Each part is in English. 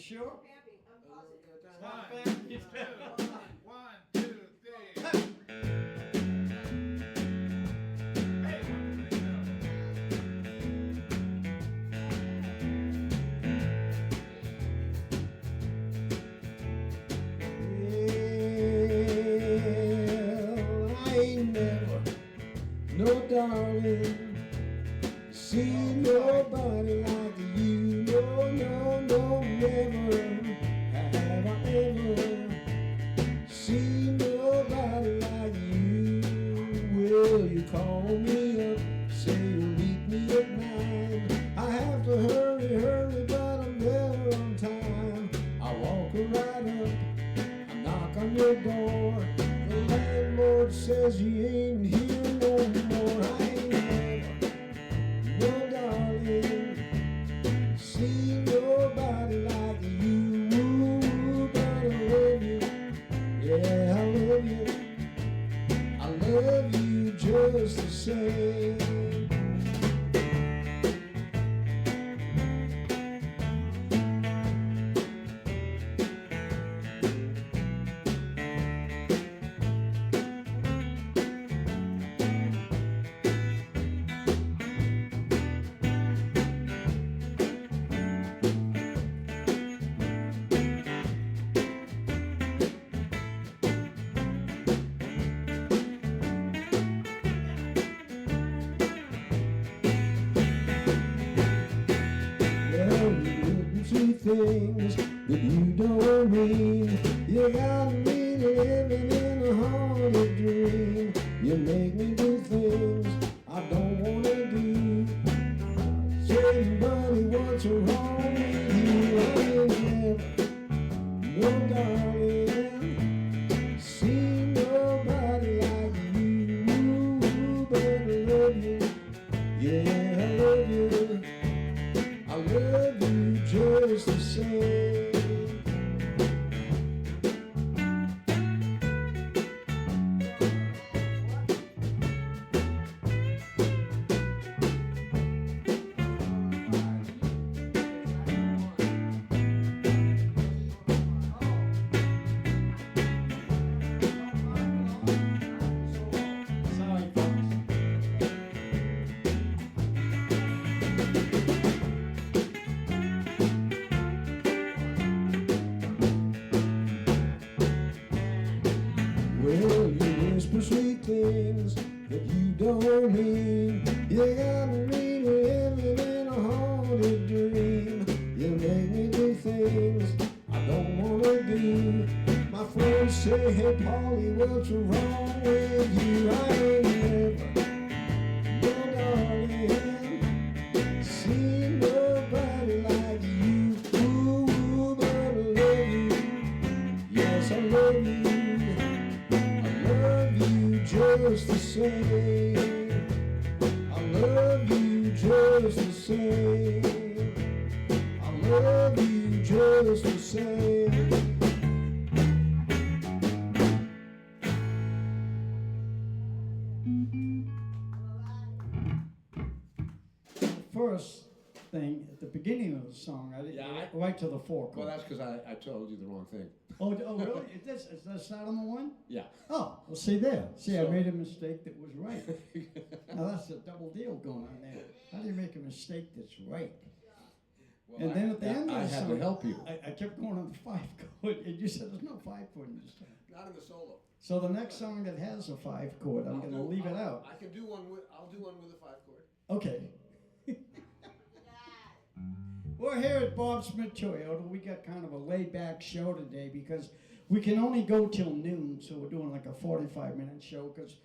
sure? I'm positive. Stop vamping. One, two, three. Well, I ain't never, no darling, seen nobody like you. No, no, no, never have I ever seen nobody like you. Well, you call me up, say you'll meet me at 9. I have to hurry, hurry, but I'm there on time. I walk right up, I knock on your door. The landlord says he ain't here no more. I ain't never, no darling, seen nobody like you. But I love you, yeah, I love you. I love you just the same. Things that you don't mean. You got me living in a haunted dream. You make me do things I don't wanna do. Say, buddy, what's wrong with you? I ain't never, no darling, seen nobody like you. But I love you, yeah, I love you. I love you just the same. Well, you whisper sweet things that you don't mean. You got me living in a haunted dream. You make me do things I don't wanna do. My friends say, hey, Polly, what's wrong with you? I ain't never, no darling, seen nobody like you. Ooh, but I love you, yes, I love you. Just the same, I love you just the same, I love you just the same. First thing, at the beginning of the song, I didn't right to the four chord. Well, that's because I told you the wrong thing. Oh, really? Is that not on the one? Yeah. Oh, well, see there. See, I So- made a mistake that was right. Now, that's a double deal going on there. How do you make a mistake that's right? Well, And then at the end of I the had song, to help you. I kept going on the 5 chord, and you said there's no 5 chord in this song. Not in the solo. So the next song that has a 5 chord, I'm going to leave it out. I can do one with. I'll do one with a 5 chord. Okay. We're here at Bob Smith Toyota. We got kind of a laid-back show today because we can only go till noon, so we're doing like a 45-minute show because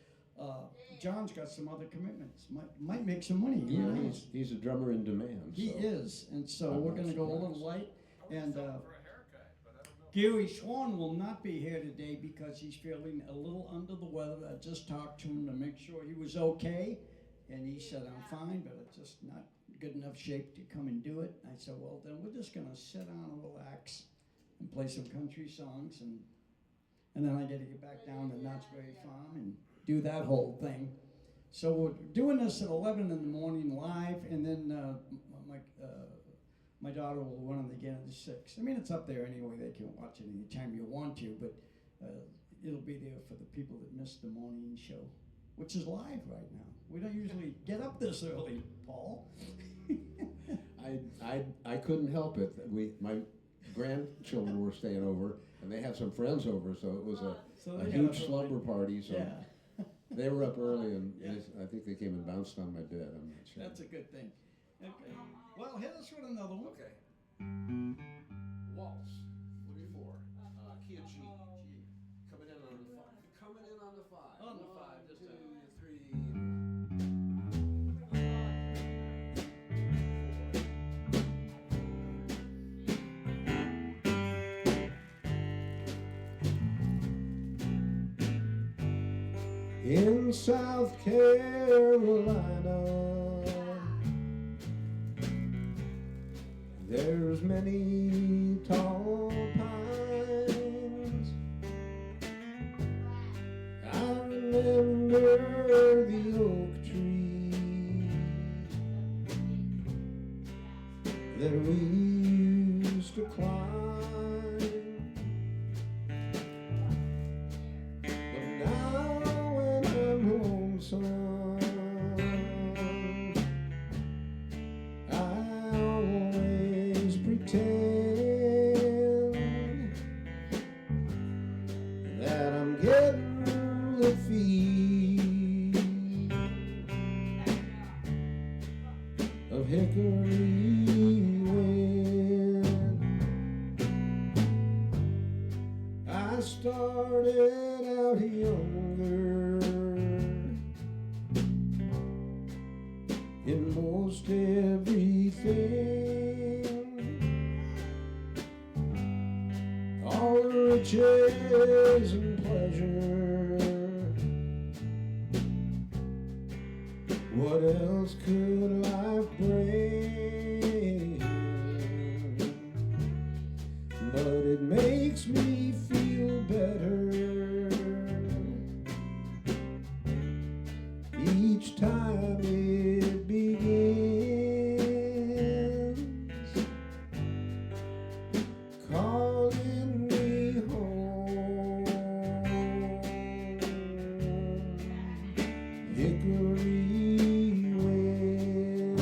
John's got some other commitments. Might make some money. Yeah, he's a drummer in demand. He so. is, and so I'm we're not going to go a little surprised. light. And For a haircut, but I don't know. Gary Swan will not be here today because he's feeling a little under the weather. I just talked to him to make sure he was okay, and he said, I'm fine, but it's just not good enough shape to come and do it. I said, well, then we're just going to sit down and relax and play some country songs, and then I got to get back down to Knott's Berry Farm and do that whole thing. So we're doing this at 11 in the morning live, and then My daughter will run it again at 6. I mean, it's up there anyway. They can watch it anytime you want to, but it'll be there for the people that missed the morning show, which is live right now. We don't usually get up this early, Paul. I couldn't help it. My grandchildren were staying over, and they had some friends over, so it was So a they got huge up slumber early. party. So Yeah, they were up early, and Yeah. I think they came and bounced on my bed. I'm not sure. that's a good thing. Okay. Well, hit us with another one. Okay. Waltz, Louis 4, key of G. Coming in on the 5. Coming in on the 5. On the 5, just 2, a- 3. In South Carolina, there's many tall pines. I remember the oak tree that we used to climb. I always pretend that I'm getting the feel of hickory wind. I started out younger in most everything, all the riches and pleasure. What else could life bring? But it makes me feel better each time it begins, calling me home. Hickory wind.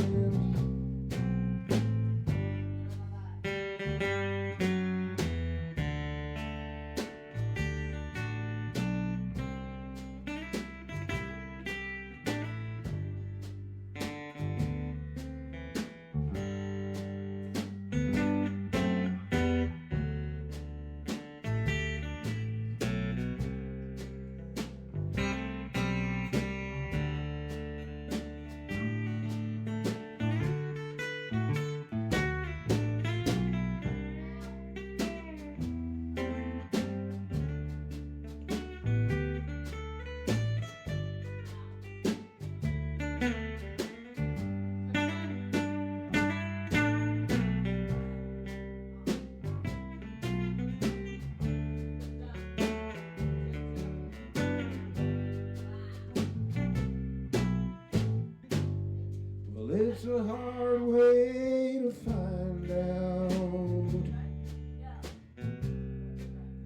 Well, it's a hard way to find out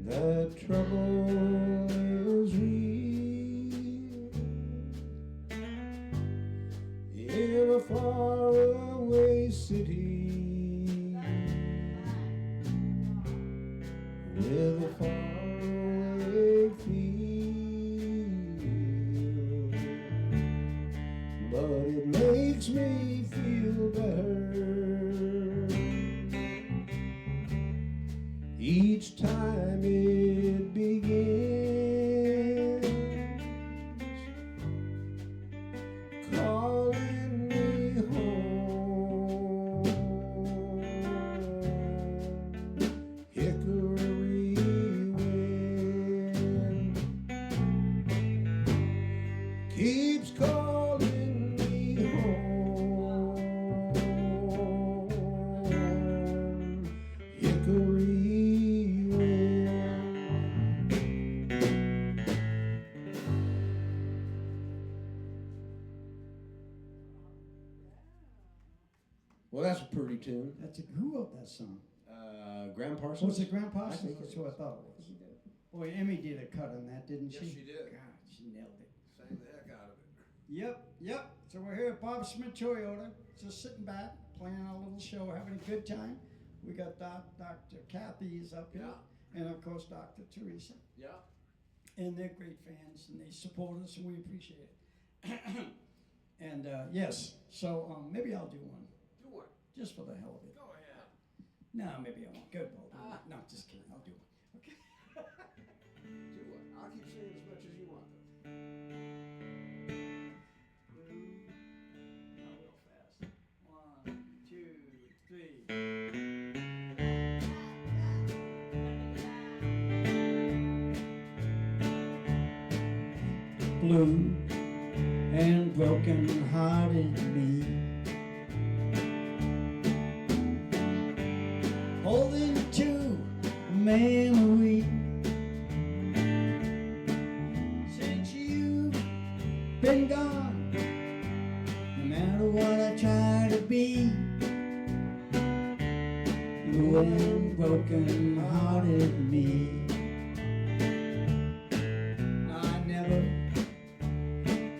that trouble is real in a faraway city with a faraway feel. But it makes me feel better each time it begins, calling me home. Hickory wind keeps calling me home. Hickory wind. Well, that's a pretty tune. Who wrote that song? Graham Parsons? Was it Graham Parsons? I think That's it who I is. thought it was. Boy, Emmy did a cut on that, didn't she? Yes, she did. God, she nailed it. Sang the heck out of it. Yep. So we're here at Bob Smith Toyota, just sitting back, playing our little show, having a good time. We got Dr. Kathy is up here, and of course Dr. Teresa. Yeah. And they're great fans, and they support us, and we appreciate it. And yes, so maybe I'll do one, Do one. just for the hell of it. Go ahead. No, maybe I won't. Good, Paul. No, just kidding. I'll do one. Okay. Do one. I'll keep singing as much as you want. Now real fast. 1, 2, 3. Blue and broken-hearted me, holding to a memory. Since you've been gone, no matter what I try to be, blue and broken-hearted me. I never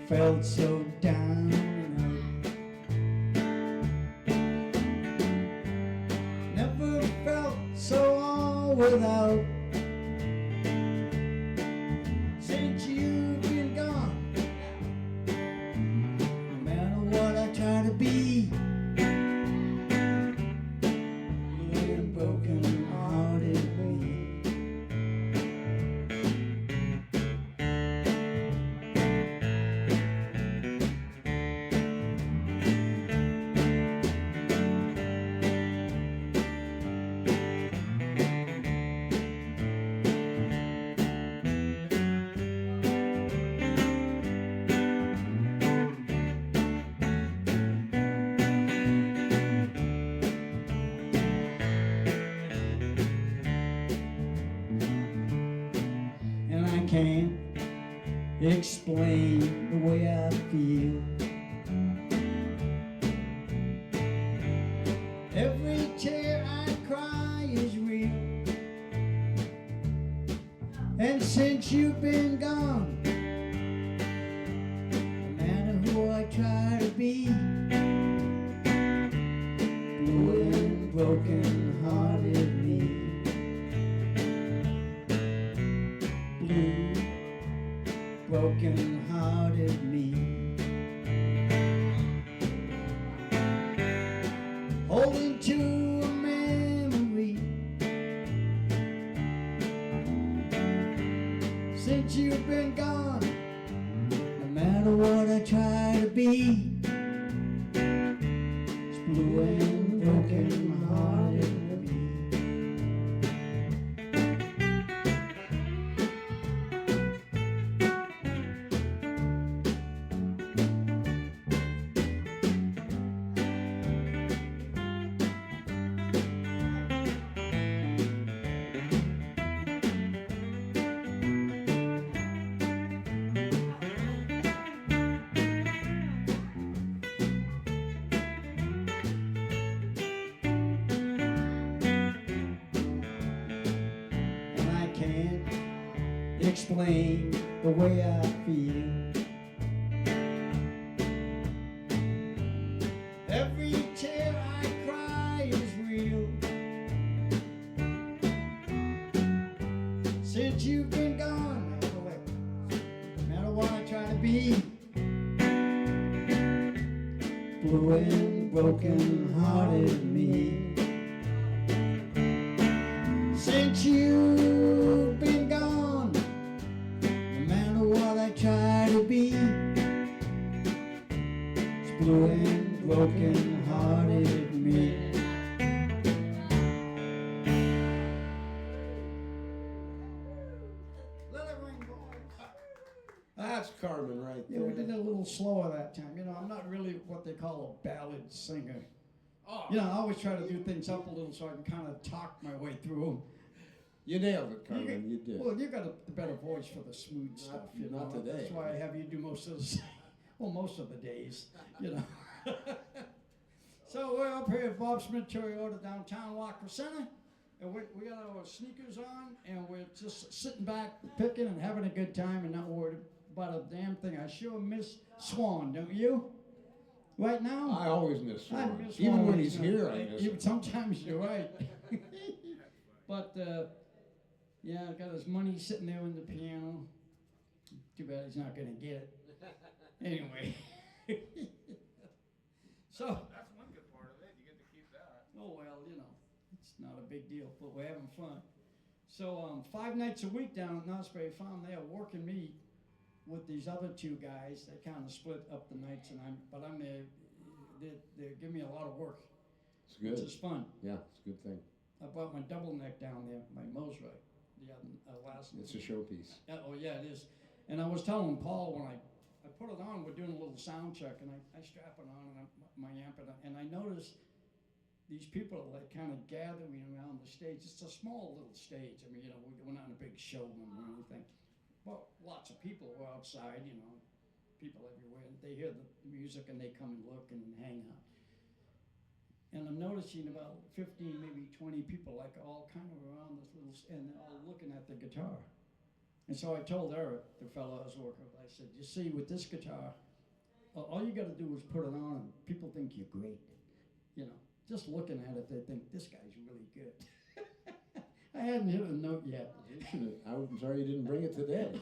felt so down and out. Never felt so all without. Since you've been gone, no matter what I try to be, blue and broken-hearted me. And I can't explain the way I feel. Every tear I cry is real. And since you've been gone, no matter who I try to be, blue and broken-hearted me. Blue, broken-hearted me, holding to a memory. Since you've been gone, no matter what I try to be, it's blue and broken-hearted me. And I can't explain the way I feel. Every tear I cry is real. Since you've been gone, no matter what I try to be, blue and broken-hearted me. Since you've been gone, no matter what I try to be, it's blue and broken-hearted me. Let it ring, boys. That's Carmen right Yeah, there. we did it a little slower that time. You know, I'm not really what they call a ballad singer. Oh, You know, I always try to do things up a little so I can kind of talk my way through them. You nailed it, Carmen. You did. Well, you got a better voice for the smooth stuff. You not know? today. That's why I have you do most of the days. You know. So we're up here at Bob Smith Toyota downtown Walker Center, and we got our sneakers on, and we're just sitting back, picking and having a good time, and not worried about a damn thing. I sure miss Swan, don't you? Right now? I always miss I Swan. miss Even Swan when he's here, I miss him. Sometimes you're right. But, yeah, I got his money sitting there on the piano. Too bad he's not gonna get it. Anyway. So, That's one good part of it. You get to keep that. oh well, you know, it's not a big deal, but we're having fun. So 5 nights a week down at Osprey Farm, they are working me with these other two guys. They kind of split up the nights, and I'm there. They give me a lot of work, It's good. which is fun. Yeah, it's a good thing. I bought my double neck down there, my Mosrite, the other last. It's a showpiece. Oh yeah, it is. And I was telling Paul when I put it on, we're doing a little sound check, and I strap it on and my amp, and I noticed these people like kind of gathering around the stage. It's a small little stage. I mean, you know, we're not in a big showroom or anything. Well, lots of people are outside, you know, people everywhere. They hear the music and they come and look and hang out. And I'm noticing about 15, maybe 20 people, like all kind of around this little, and they're all looking at the guitar. And so I told Eric, the fellow I was working with, I said, you see, with this guitar, all you got to do is put it on, and people think you're great. You know, just looking at it, they think this guy's really good. I hadn't hit a note yet. I'm sorry you didn't bring it today.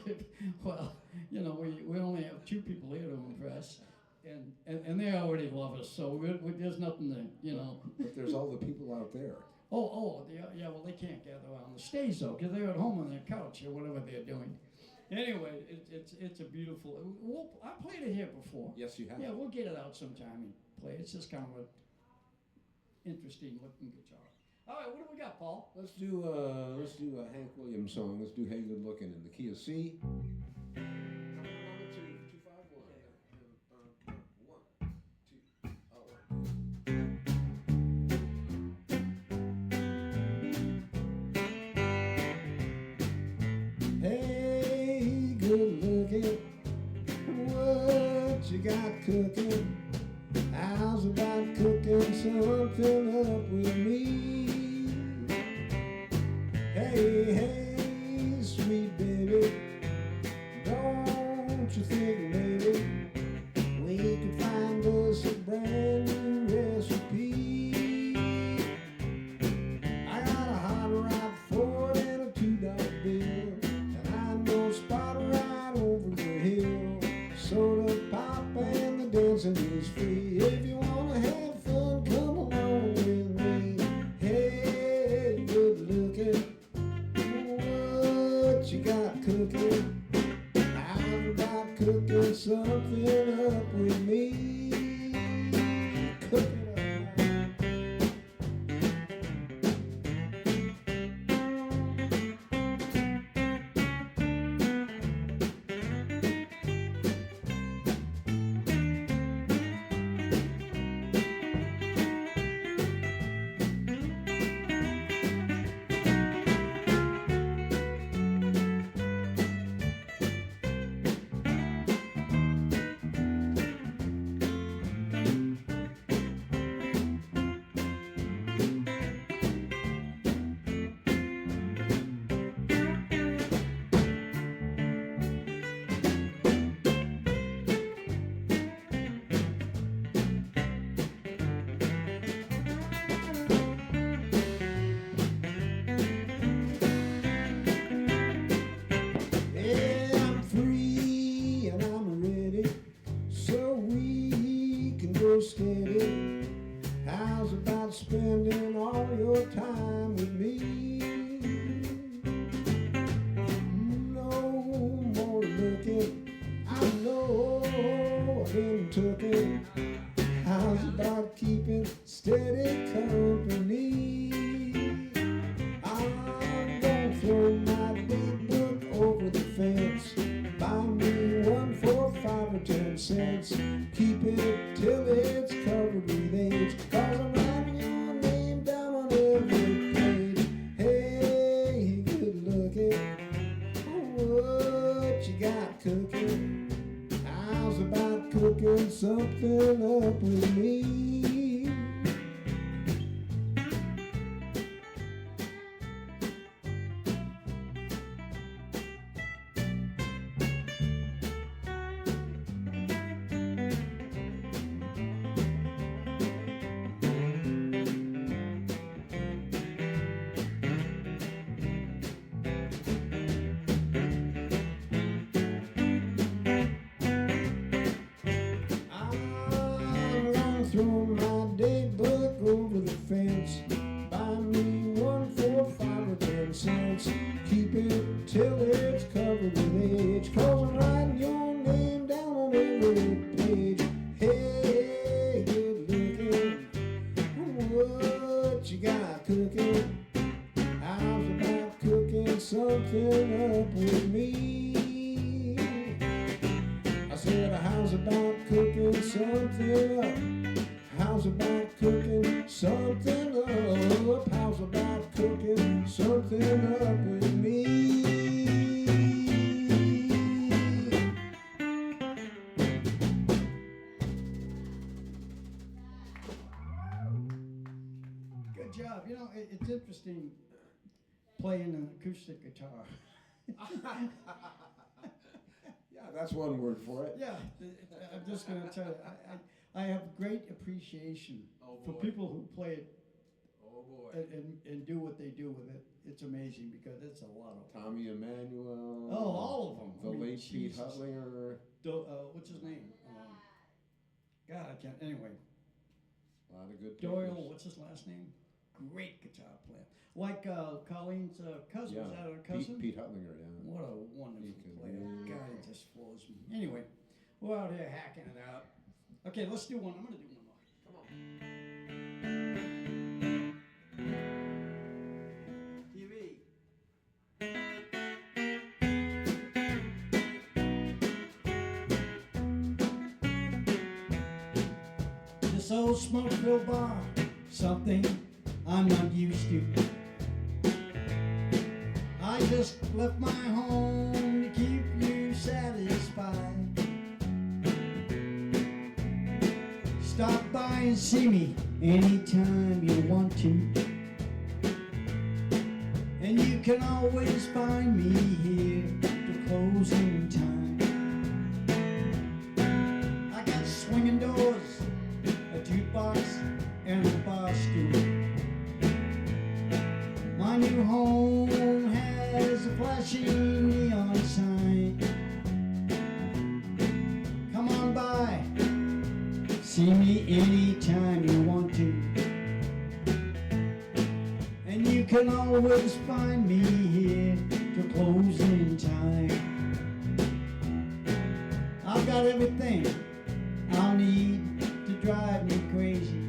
Well, you know, we only have 2 people here to impress, and they already love us, so there's nothing to, you know. But there's all the people out there. Yeah, well, they can't gather on the stage, though, because they're at home on their couch or whatever they're doing. Anyway, it's a beautiful, I played it here before. Yes, you have. Yeah, we'll get it out sometime and play. It's just kind of a interesting looking guitar. All right, what do we got, Paul? Let's do a Hank Williams song. Let's do Hey Good Looking in the key of C. Hey, good looking, what you got cooking? How's about cooking something up with me? Hey, sweet baby, don't you think maybe we could find us a brand new recipe? I got a hot rod Ford and a $2 bill, and I know a spot right over the hill. Soda pop and the dancing is free. If you wanna have fun, come along with me. Hey, good looking, what you got cooking? I'm about cooking something up with me. Cook it up now. Yeah, I'm free and I'm ready, so we can go steady. How's about spending all your time with me? No more looking, I know I've been tooken. How's about keeping steady company? I'm gonna throw my big book over the fence. Buy me one for 5 or 10 cents. Keep it till it's covered with age, 'cause I'm writing your name down on every page. Hey, good looking, what you got cooking? How's about cooking something up with me? throw my daybook over the fence. Buy me one for 5 or 10 cents. Keep it till it's covered with age. 'Cause I'm writing your name down on every page. Hey, good looking, what you got cooking? How's about cooking something up with me? I said, how's about cooking something up? How's about cooking something up? How's about cooking something up with me? Good job. You know, it's interesting playing an acoustic guitar. Yeah, that's one word for it. Yeah, I'm just going to tell you, I have great appreciation for people who play it Oh boy. and do what they do with it. It's amazing because it's a lot of. Tommy Emmanuel. Oh, all of them. The I mean, late Pete Jesus. Hutlinger. What's his name? God, I can't. Anyway, A lot of good Doyle. papers. What's his last name? Great guitar player. Like Colleen's cousin. Yeah, Was that her cousin? Pete Hutlinger, yeah. What a wonderful He can player. really God, play. he just floors me. Anyway, we're out here hacking it out. Okay, let's do one. I'm going to do one more. Come on. TV. This old smoke-filled bar, something I'm not used to. I just left my home to keep you satisfied. Stop by and see me anytime you want to. And you can always find me here till closing time. I got swinging doors, a jukebox, and a bar stool. My new home has a flashing neon sign. Come on by, see me anytime you want to. And you can always find me here till closing time. I've got everything I'll need to drive me crazy.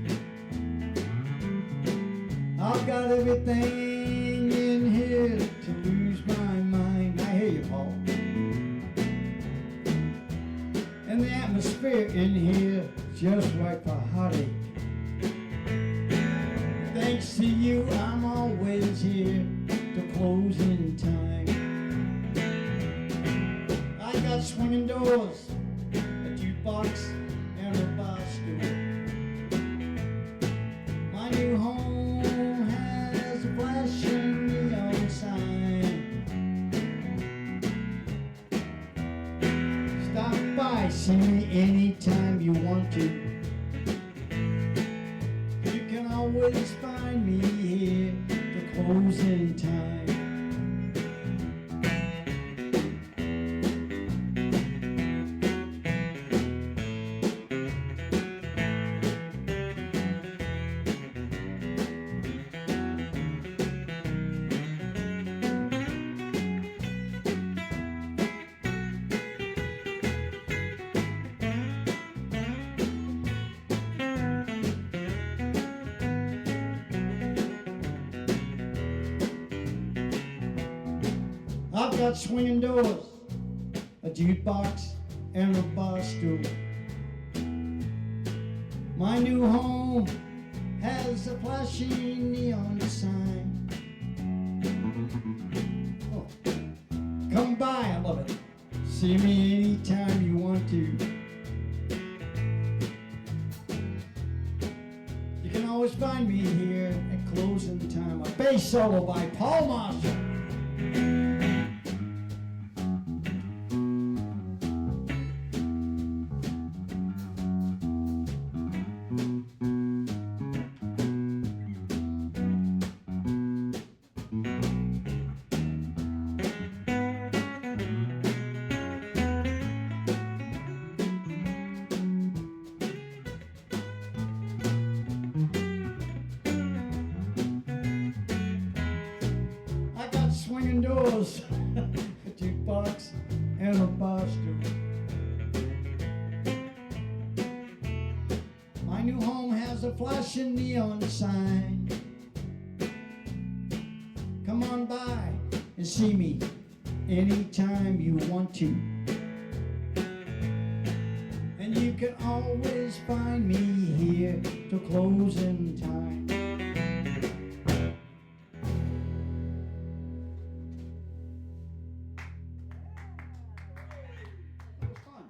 I've got everything in here to lose my mind. I hear you, Paul. And the atmosphere in here is just right for heartache. Thanks to you, I'm always here till closing time. I got swinging doors, a jukebox, and a bar stool. My new home has a flashing neon sign. Stop by, see me anytime you want to. You can always find me here till closing time. I've got swinging doors, a jukebox, and a bar stool. My new home has a flashing neon sign. Oh, come by, I love it. See me anytime you want to. You can always find me here at closing time. A bass solo by Paul Marshall. Toyotas, a jukebox, and a bar stool. My new home has a flashing neon sign. Come on by and see me anytime you want to. And you can always find me here till closing time. That was fun.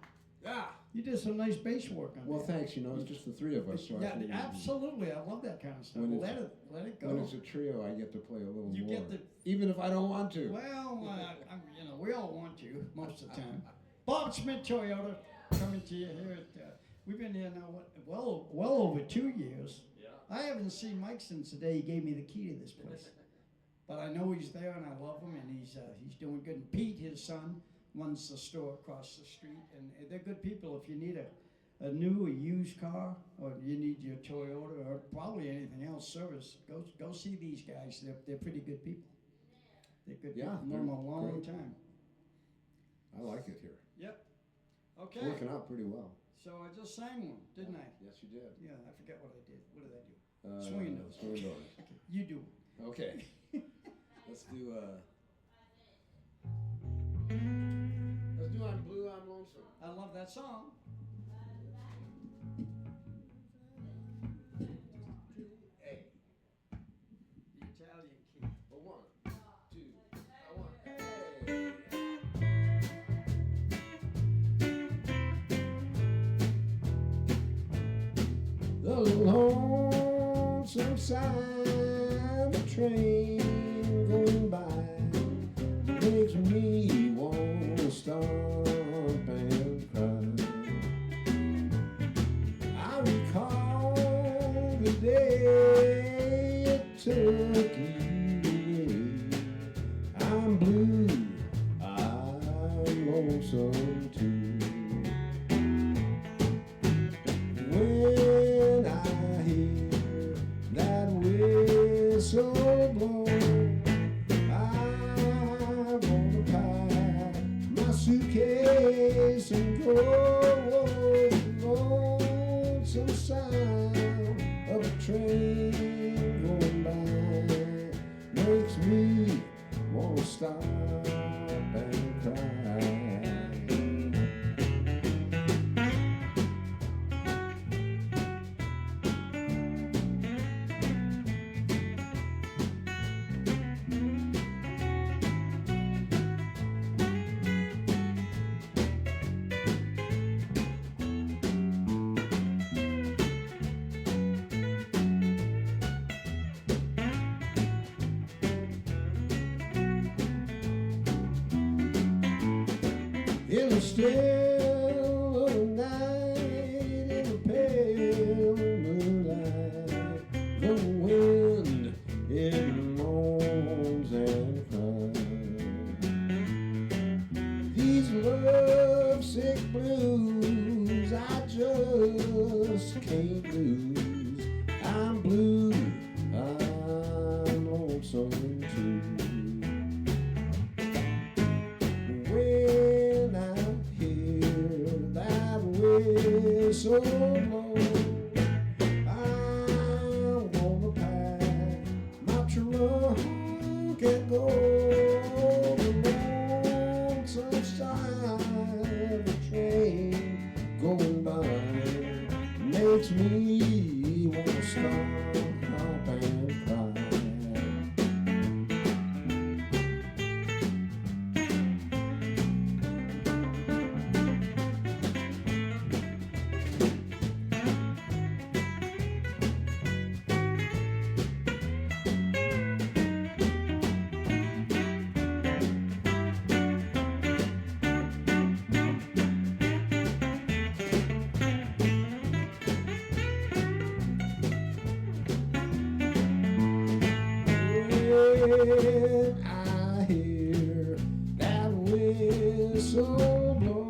Yeah. You did some nice bass work on Well, that. thanks. You know, it's just the three of us. So I Yeah, figured absolutely. I love that kind of stuff. When it's- Let it go. when it's a trio, I get to play a little You more. get the- Even if I don't want to. Well, we all want to most of the time. Bob Schmidt Toyota coming to you here at. We've been here now, well over 2 years. Yeah. I haven't seen Mike since the day he gave me the key to this place. But I know he's there and I love him and he's doing good. And Pete, his son, runs the store across the street, and they're good people. If you need a new or used car, or you need your Toyota, or probably anything else service, go see these guys. They're pretty good people. They're good Yeah, people. Known them a they're long great. time. I like it here. Yep. It's Okay. working out pretty well. So I just sang one, didn't I? Yes, you did. Yeah, I forget what I did. What did I do? Swinging doors. Swinging doors. Okay, you do. Okay. Let's do I'm Blue, I'm Lonesome. I love that song. A. The Italian key. Well, 1, 2, I want A. The lonesome side of train going by makes me want to stop and cry. I recall the day it took you away. I'm blue, I'm lonesome too. When I hear that whistle blow, I wanna pack my suitcase and go. Lonesome sound of a train going by makes me wanna stop and cry. In the still of the night, in the pale moonlight, the wind it moans and cries. These lovesick blues I just can't lose. I'm blue, I'm lonesome too. When I hear that whistle blow, I wanna pack my trunk and go. The lonesome side of a train going by makes me wanna stop and cry. When I hear that whistle blow,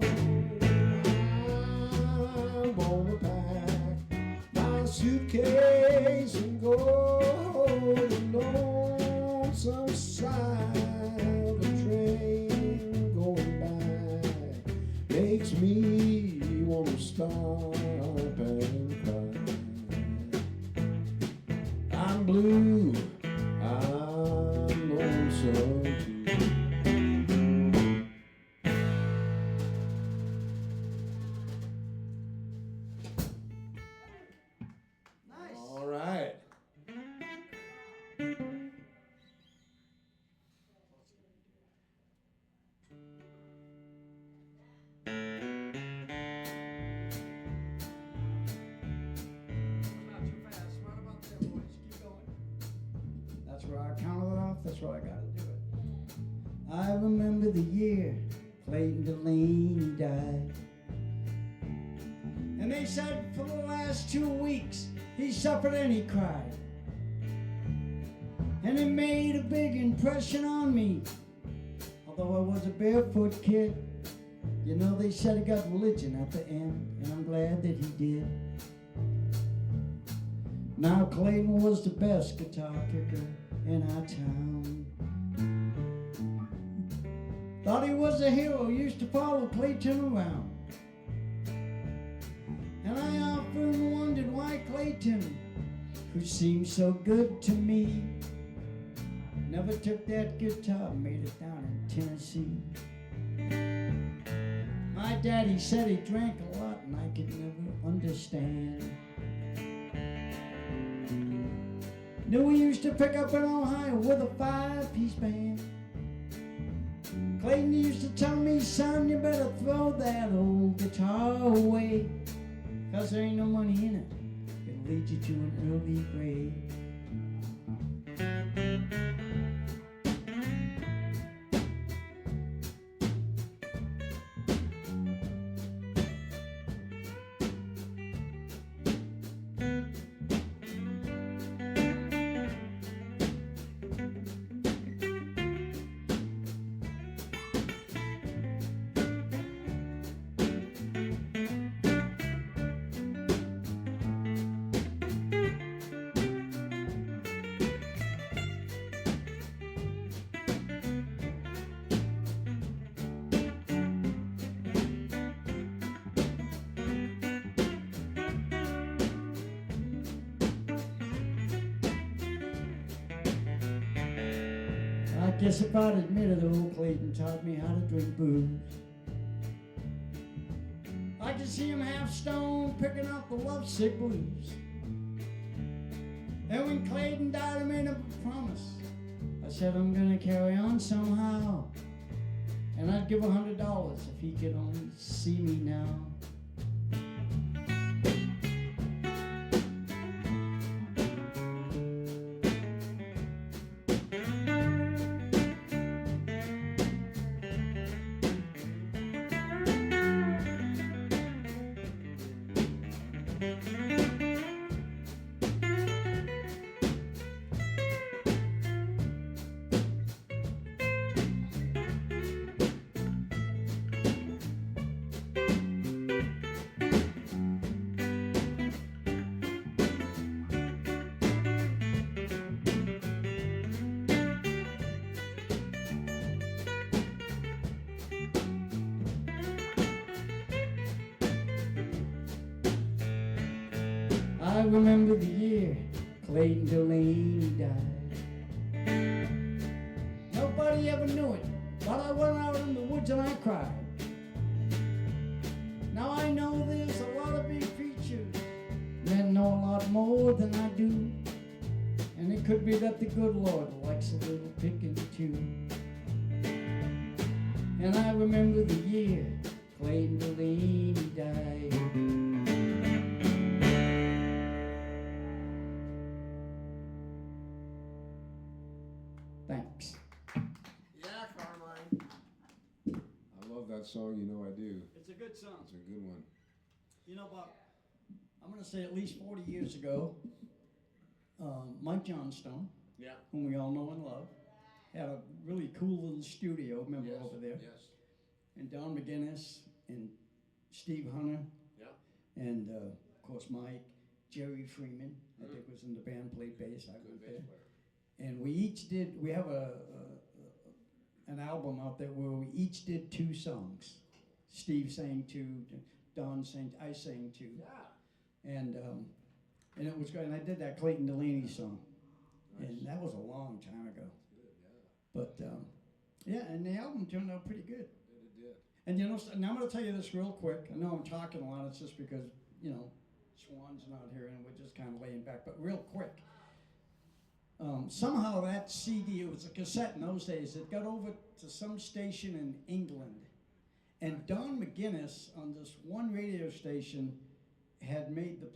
I wanna pack my suitcase and go. The lonesome side of the train stop and cry. I'm blue, I'm lonesome too. Nice. All right. Not too fast. Right about there, boys. Keep going. That's where I counted it off. That's where I got to do it. I remember the year Clayton Delaney died. And they said for the last 2 weeks he suffered and he cried. And it made a big impression on me. Although I was a barefoot kid, you know, they said he got religion at the end, and I'm glad that he did. Now Clayton was the best guitar picker in our town. Thought he was a hero, used to follow Clayton around. And I often wondered why Clayton, who seemed so good to me, never took that guitar, made it down in Tennessee. My daddy said he drank a lot and I could never understand. Knew he used to pick up in Ohio with a 5-piece band. Clayton used to tell me, son, you better throw that old guitar away, 'cause there ain't no money in it. It'll lead you to an early grave. I guess if I'd admitted old Clayton taught me how to drink booze. I could see him half stoned picking up the lovesick blues. And when Clayton died, I made him a promise. I said I'm gonna carry on somehow, and I'd give $100 if he could only see me now. I remember the year Clayton Delaney died. Nobody ever knew it, but I went out in the woods and I cried. Now I know there's a lot of big preachers that know a lot more than I do. And it could be that the good Lord likes a little picking too. And I remember the year Clayton Delaney died. Thanks. Yeah, Carmine. I love that song, you know I do. It's a good song. It's a good one. You know, about, I'm going to say at least 40 years ago, Mike Johnstone, Yeah. whom we all know and love, had a really cool little studio, remember, Yes. over there. Yes. And Don McGinnis and Steve Hunter, Yeah. and of course Mike, Jerry Freeman, I think was in the band, played bass. I Good went bass there. player. And we have an album out there where we each did 2 songs. Steve sang 2, Don sang, I sang too. Yeah. And it was good. And I did that Clayton Delaney song. And that was a long time ago. Good, yeah. But yeah, and the album turned out pretty good. It did. And you know, now I'm going to tell you this real quick. I know I'm talking a lot. It's just because, you know, Swan's not here and we're just kind of laying back. But real quick, somehow that CD, it was a cassette in those days, it got over to some station in England. And Don McGuinness on this one radio station had made the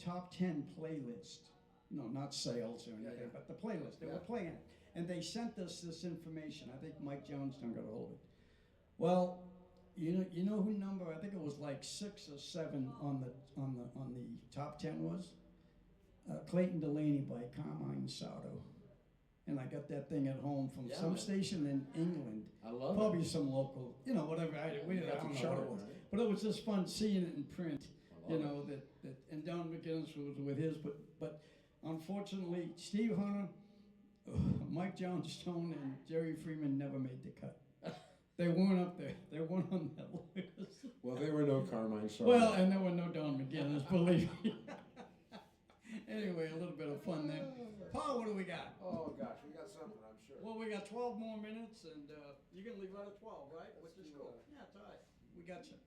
top 10 playlist. No, not sales or anything, but the playlist. They were playing it. And they sent us this information. I think Mike Johnstone got a hold of it. Well, you know who number, I think it was like 6 or 7 on the top 10 was? Clayton Delaney by Carmine Sardo. And I got that thing at home from some station in England. I love Probably it. some local, you know, whatever. I don't know what it was. Right? But it was just fun seeing it in print, you know, that and Don McGuinness was with his, but unfortunately, Steve Hunter, Mike Johnstone, and Jerry Freeman never made the cut. They weren't up there. They weren't on that list. Well, there were no Carmine Sardo. Well, and there were no Don McGuinness, believe me. Anyway, a little bit of fun there. Paul, what do we got? Oh gosh, we got something, I'm sure. Well, we got 12 more minutes, and you're going to leave right at 12, right? Let's Which is do cool. that. Yeah, it's all right. We got you.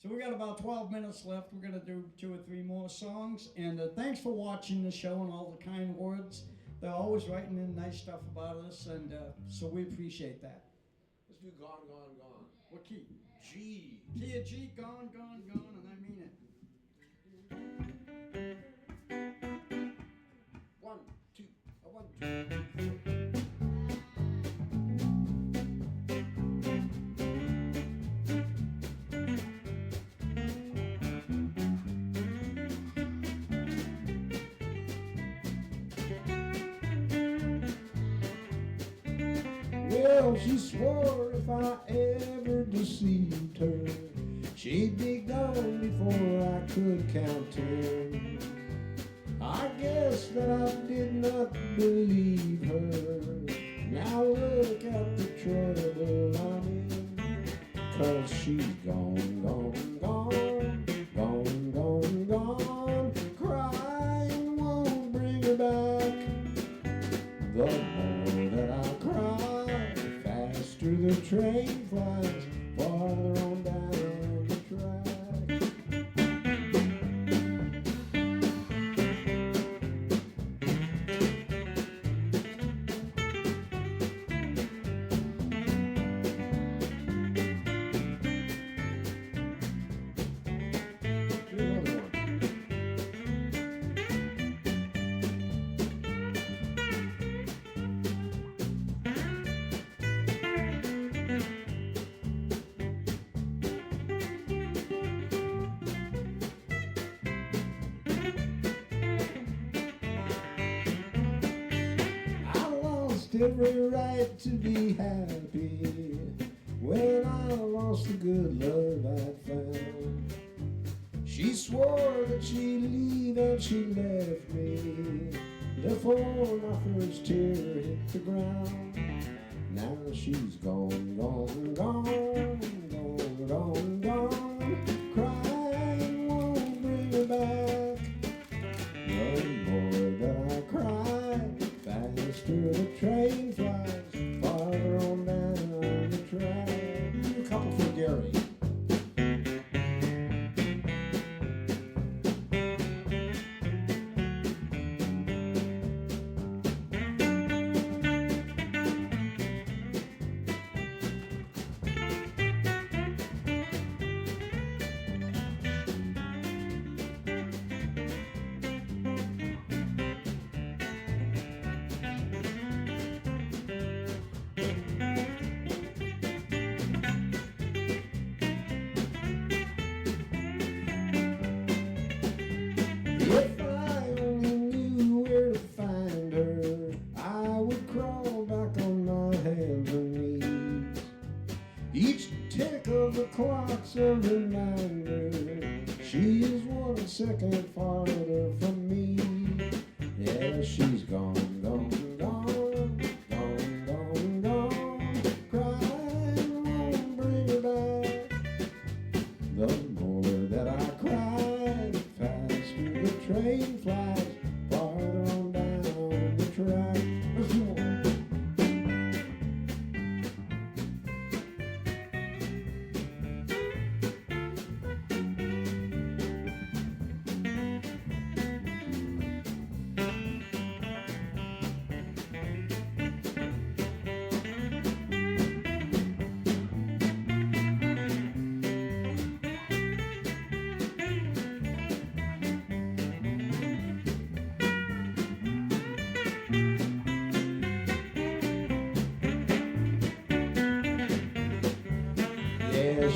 So we got about 12 minutes left. We're going to do 2 or 3 more songs. And thanks for watching the show and all the kind words. They're always writing in nice stuff about us, and so we appreciate that. Let's do Gone, Gone, Gone. What key? G. Key of G, gone, gone, gone, and I mean it. 1, 2, 1, 2, 3. Well, she swore if I ever deceived her, she'd be gone before I could count 10. I guess that I did not believe her. Now look at the trouble I'm in, 'cause she's gone, gone, gone, gone, gone, gone. Crying won't bring her back. The more that I cry, the faster the train flies farther on down the track. Do another one. I lost every right to be happy when I lost the good love I'd found. She swore that she'd leave and she left me before my first tear hit the ground. Now she's gone, gone, gone, gone, gone, gone. Crying won't bring her back. The more that I cry, faster the train flies farther on down the track. A couple for Gary. If I only knew where to find her, I would crawl back on my hands and knees. Each tick of the clock's a reminder she is 1 second farther from me. Yeah, she's gone, gone, gone, gone, gone, gone. Crying won't bring her back. The more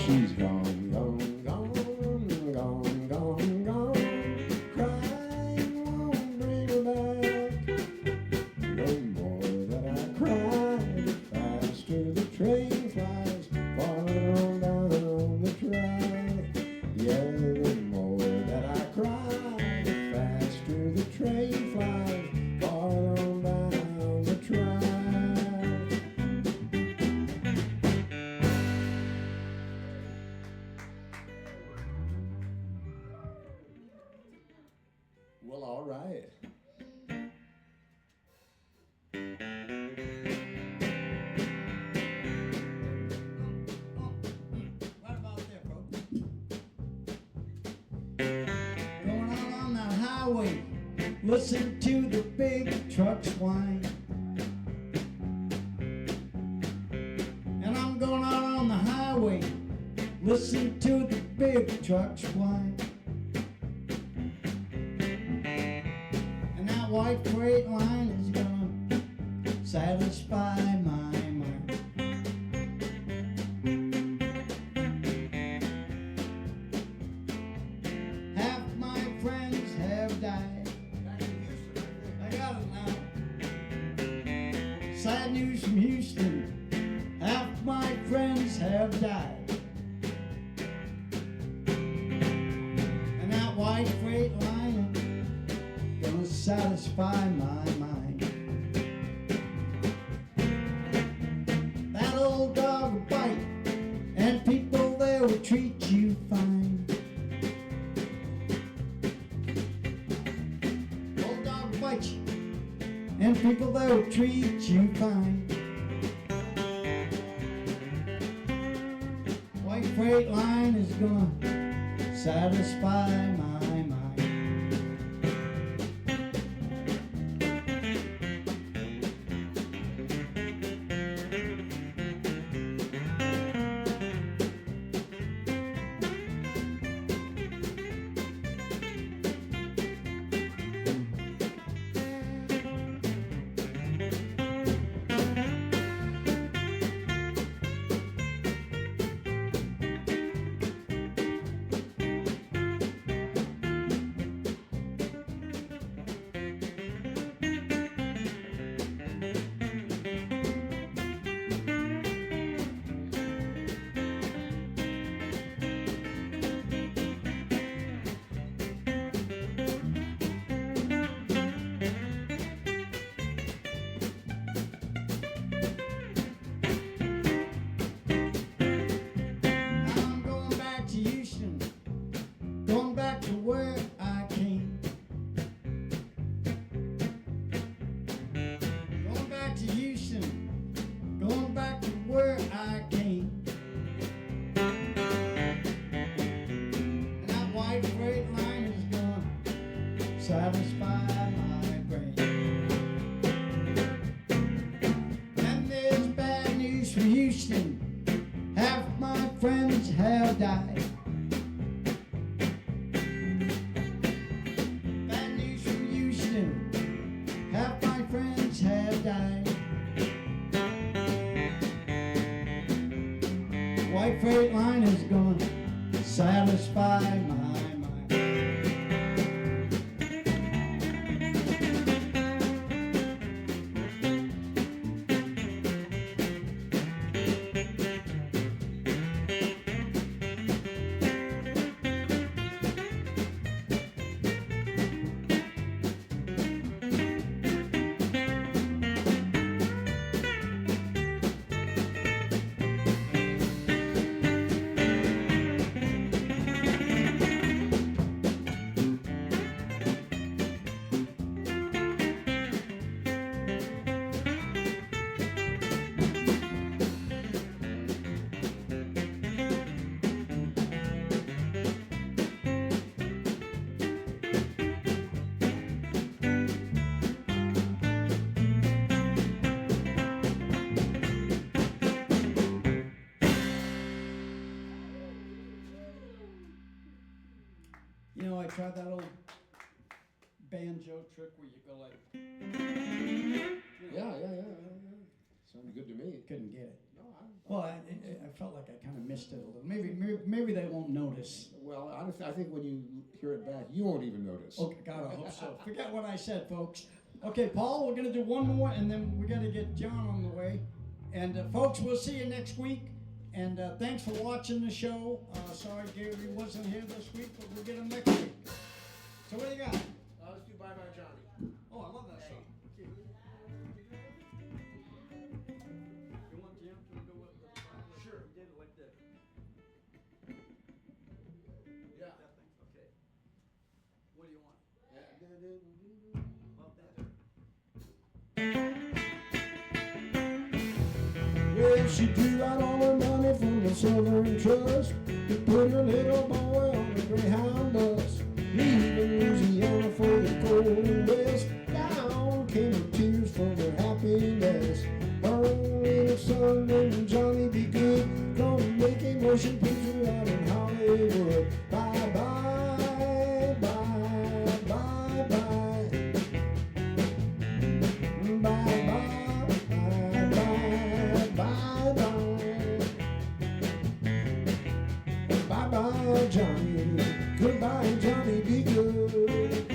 she's gone, gone, gone, gone, gone, gone. Crying won't bring her back. No more that I cry, the faster the train flies, farther on down on the track. Yeah, the more that I cry, the faster the train flies, farther on down the track. Well, all right. What about there, folks? Going on that highway, listen to the big trucks whine. And I'm going out on the highway, listen to the big trucks whine. And that white freight line is gonna satisfy my mind. Half my friends have died. I got it now. Sad news from Houston. Half my friends have died. And that white freight line gonna satisfy my mind. That old dog will bite, and people there will treat you fine. Old dog will bite you, and people there will treat you fine. White freight line is gonna satisfy my mind. I'm going back to Houston, going back to where I came. Going back to Houston, going back to where I came. And that white freight line is gonna satisfy my brain. And there's bad news from Houston. Half my friends have died. Bad news from Houston. Half my friends have died. White freight line is gonna satisfy my mind. You know, I tried that old banjo trick where you go like, Yeah. Sounded good to me. Couldn't get it. No, Well, I felt like I kind of missed it a little. Maybe they won't notice. well, I think when you hear it back, you won't even notice. Okay, God, I hope so. Forget what I said, folks. Okay, Paul, we're gonna do one more, and then we gotta get John on the way. And folks, we'll see you next week. And thanks for watching the show. Sorry Gary wasn't here this week, but we'll get him next week. So what do you got? Let's do Bye Bye Johnny. Oh, I love that song. You want Jim to do it? Sure. He did it like this. Yeah. That thing. Okay. What do you want? About that. Well, she drew out all her money from the Southern Trust to put her little boy on the Greyhound bus, leaving Louisiana for the cold West. Down came the tears from her happiness. Her little son named Johnny Be Good, gonna make a motion picture out in Hollywood. Bye bye, bye bye bye. Bye bye, bye bye, bye bye. Bye bye, Johnny. Goodbye, Johnny, be good.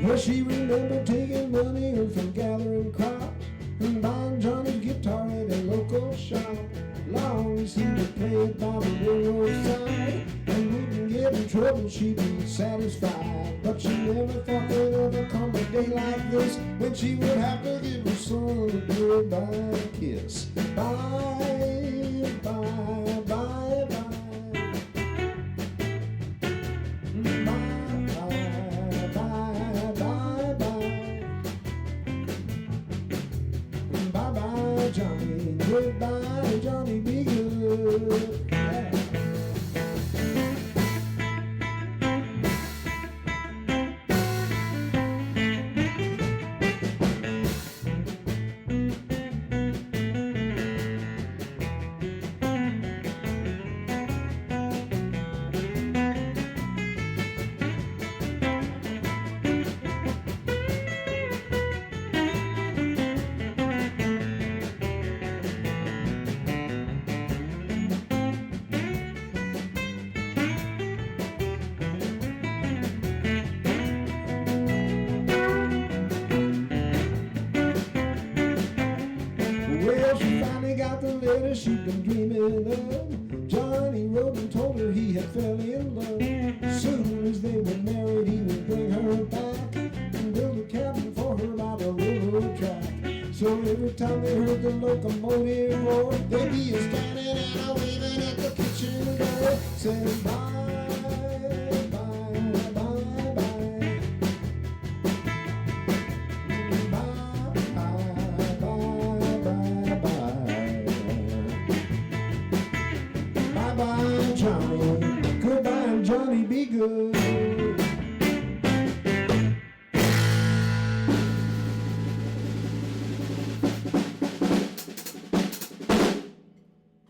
Well, she remembered taking money from gathering crops and buying Johnny's guitar at a local shop. Long as he would play it by the railroad side and wouldn't get in trouble, she'd be satisfied. But she never thought there'd ever come a day like this when she would have to give her son a goodbye kiss. Bye, bye, bye, bye. Bye-bye, Johnny. Goodbye, Johnny. Be good. Yeah. Well, she finally got the letter she'd been dreaming of. Johnny wrote and told her he had fell in love. Soon as they were married, he would bring her back and build a cabin for her by the railroad track. So every time they heard the locomotive roar, they'd be a standing and a waving at the kitchen door, saying bye, bye, bye, bye. Bye-bye, Johnny. Goodbye, Johnny. Be good.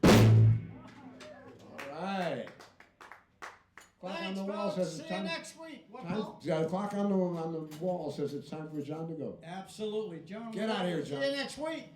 All right. Clock on Thanks, the wall folks. says See it's you time. next week. What, Time, Paul? the clock on the wall says it's time for John to go. Absolutely, John. Get out of here, See John. you next week.